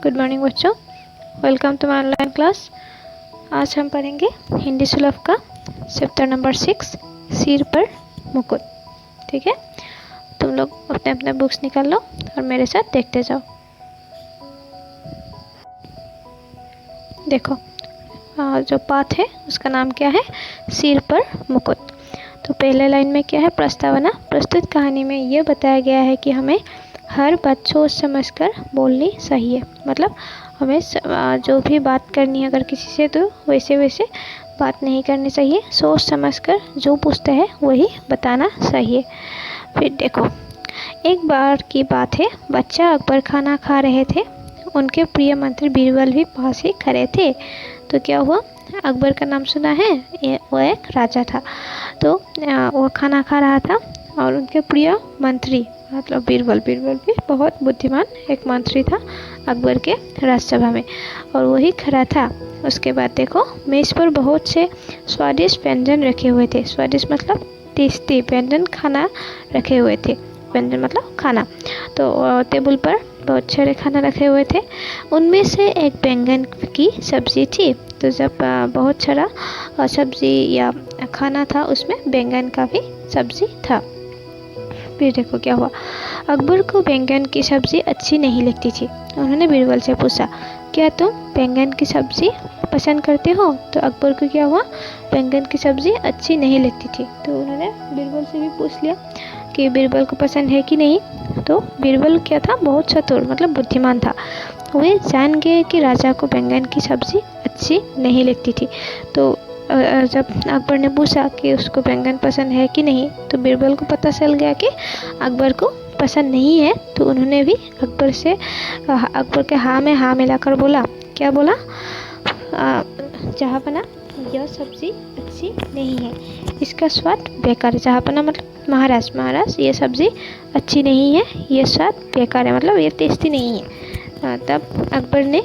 Good morning बच्चों, welcome to my online class. आज हम पढ़ेंगे हिंदी सुलभ का चैप्टर नंबर 6 सिर पर मुकुट। ठीक है, तुम लोग अपने अपने बुक्स निकाल लो और मेरे साथ देखते जाओ। देखो, जो पाठ है उसका नाम क्या है? सिर पर मुकुट। तो पहले लाइन में क्या है? प्रस्तावना। प्रस्तुत कहानी में यह बताया गया है कि हमें हर बात सोच समझकर बोलनी चाहिए। मतलब हमें जो भी बात करनी है अगर किसी से, तो वैसे वैसे बात नहीं करनी चाहिए, सोच समझकर जो पूछता है वही बताना चाहिए। फिर देखो, एक बार की बात है, बच्चा अकबर खाना खा रहे थे। उनके प्रिय मंत्री बीरबल भी पास ही खड़े थे। तो क्या हुआ? अकबर का नाम सुना है? वो एक राजा था। तो वो खाना खा रहा था और उनके प्रिय मंत्री मतलब बीरबल भी बहुत बुद्धिमान एक मंत्री था अकबर के राजसभा में, और वही खड़ा था। उसके बाद देखो, मेज पर बहुत से स्वादिष्ट व्यंजन रखे हुए थे। स्वादिष्ट मतलब टेस्टी व्यंजन, खाना रखे हुए थे। व्यंजन मतलब खाना। तो टेबल पर बहुत सारे खाना रखे हुए थे। उनमें से एक बैंगन की सब्जी थी। तो जब बहुत सारा सब्जी या खाना था, उसमें बैंगन का भी सब्जी था। फिर देखो क्या हुआ, अकबर को बैंगन की सब्जी अच्छी नहीं लगती थी। उन्होंने बीरबल से पूछा, क्या तुम बैंगन की सब्जी पसंद करते हो? तो अकबर को क्या हुआ, बैंगन की सब्जी अच्छी नहीं लगती थी। तो उन्होंने बीरबल से भी पूछ लिया कि बीरबल को पसंद है कि नहीं। तो बीरबल क्या था, बहुत चतुर मतलब बुद्धिमान था। वे जान गए कि राजा को बैंगन की सब्जी अच्छी नहीं लगती थी। तो जब अकबर ने पूछा कि उसको बैंगन पसंद है कि नहीं, तो बीरबल को पता चल गया कि अकबर को पसंद नहीं है। तो उन्होंने भी अकबर के हाँ में हाँ मिलाकर बोला, क्या बोला? जहाँपना, यह सब्जी अच्छी नहीं है, इसका स्वाद बेकार है। जहाँपना मतलब महाराज, ये सब्जी अच्छी नहीं है, ये स्वाद बेकार है, मतलब ये टेस्टी नहीं है। तब अकबर ने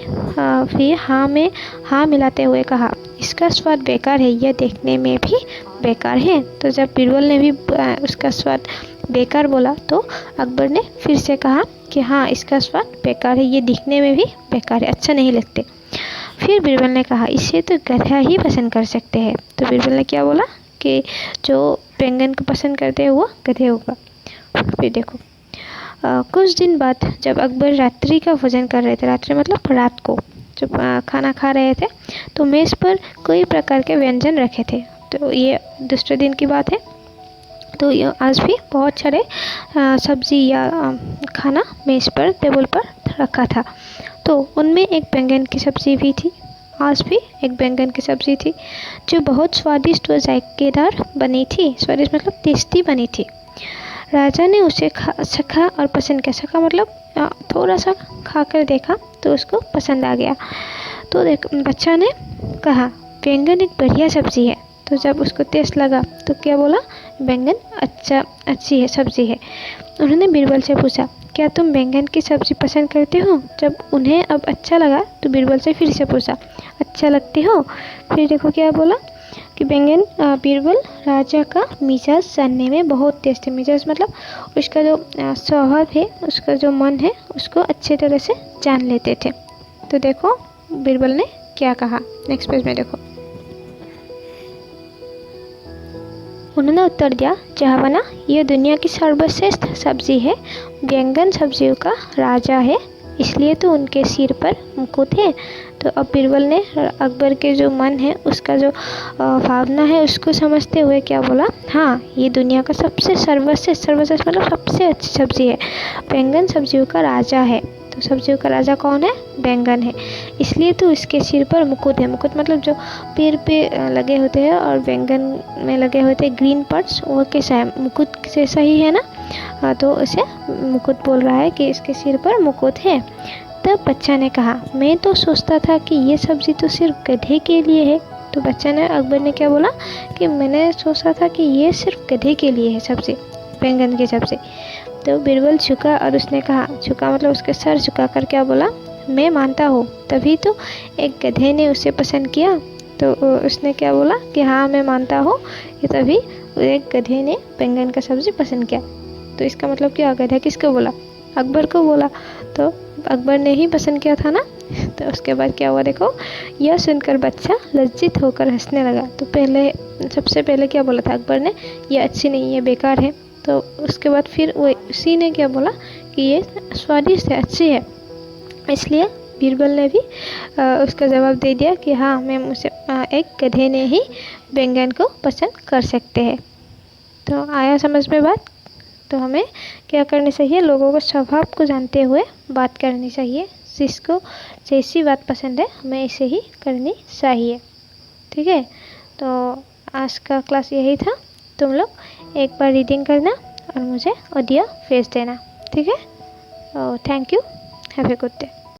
फिर हाँ में हाँ मिलाते हुए कहा, इसका स्वाद बेकार है, यह देखने में भी बेकार है। तो जब बीरबल ने भी उसका स्वाद बेकार बोला, तो अकबर ने फिर से कहा कि हाँ, इसका स्वाद बेकार है, ये दिखने में भी बेकार है, अच्छा नहीं लगते। फिर बीरबल ने कहा, इसे तो गधा ही पसंद कर सकते हैं। तो बीरबल ने क्या बोला कि जो बैंगन को पसंद करते हैं वो गधे होगा। फिर देखो, कुछ दिन बाद जब अकबर रात्रि का भोजन कर रहे थे, रात्रि मतलब रात को जब खाना खा रहे थे, तो मेज़ पर कई प्रकार के व्यंजन रखे थे। तो ये दूसरे दिन की बात है। तो आज भी बहुत सारे सब्जी या खाना मेज़ पर टेबल पर रखा था। तो उनमें एक बैंगन की सब्जी भी थी। आज भी एक बैंगन की सब्जी थी जो बहुत स्वादिष्ट व जायकेदार बनी थी। स्वादिष्ट मतलब टेस्टी बनी थी। राजा ने उसे चखा और पसंद किया। चखा मतलब थोड़ा सा खाकर देखा तो उसको पसंद आ गया। तो बच्चा ने कहा, बैंगन एक बढ़िया सब्जी है। तो जब उसको टेस्ट लगा तो क्या बोला, बैंगन अच्छी है, सब्जी है। उन्होंने बीरबल से पूछा, क्या तुम बैंगन की सब्जी पसंद करते हो? जब उन्हें अब अच्छा लगा तो बीरबल से फिर से पूछा, अच्छा लगती हो? फिर देखो क्या बोला कि बीरबल राजा का मिजाज जानने में बहुत तेज थे। मिजाज मतलब उसका जो स्वभाव है, उसका जो मन है, उसको अच्छे तरह से जान लेते थे। तो देखो बीरबल ने क्या कहा, नेक्स्ट पेज में देखो। उन्होंने उत्तर दिया, जहाँपना, यह दुनिया की सर्वश्रेष्ठ सब्जी है। बैंगन सब्जियों का राजा है, इसलिए तो उनके सिर पर मुकुट है। तो अब बीरबल ने अकबर के जो मन है, उसका जो भावना है, उसको समझते हुए क्या बोला, हाँ, ये दुनिया का सर्वश्रेष्ठ मतलब सबसे अच्छी सब्जी है। बैंगन सब्जियों का राजा है। तो सब्जियों का राजा कौन है? बैंगन है, इसलिए तो इसके सिर पर मुकुट है। मुकुट मतलब जो पेड़ पे लगे होते हैं और बैंगन में लगे होते हैं ग्रीन पार्ट्स, वो कैसा है? मुकुट जैसा ही है ना। तो उसे मुकुट बोल रहा है कि इसके सिर पर मुकुट है। तब बच्चा ने कहा, मैं तो सोचता था कि ये सब्जी तो सिर्फ गधे के लिए है। तो अकबर ने क्या बोला कि मैंने सोचा था कि ये सिर्फ गधे के लिए है सब्जी, बैंगन की सब्जी। तो बीरबल झुका और उसने कहा, झुका मतलब उसके सर झुका कर क्या बोला, मैं मानता हूँ, तभी तो एक गधे ने उसे पसंद किया। तो उसने क्या बोला कि हाँ, मैं मानता हूँ, कि तभी एक गधे ने बैंगन का सब्जी पसंद किया। तो इसका मतलब क्या, गधा किसको बोला? अकबर को बोला, तो अकबर ने ही पसंद किया था ना। तो उसके बाद क्या हुआ देखो, यह सुनकर बच्चा लज्जित होकर हंसने लगा। तो पहले सबसे पहले क्या बोला था अकबर ने, ये अच्छी नहीं है, बेकार है। तो उसके बाद फिर वो उसी ने क्या बोला कि ये स्वादिष्ट है, अच्छी है। इसलिए बीरबल ने भी उसका जवाब दे दिया कि हाँ, मैं उसे एक गधे ने ही बैंगन को पसंद कर सकते हैं। तो आया समझ में बात। तो हमें क्या करनी चाहिए, लोगों के स्वभाव को जानते हुए बात करनी चाहिए। जिसको जैसी बात पसंद है हमें ऐसे ही करनी चाहिए। ठीक है, तो आज का क्लास यही था। तुम लोग एक बार रीडिंग करना और मुझे ऑडियो भेज देना। ठीक है, thank you, have a good day.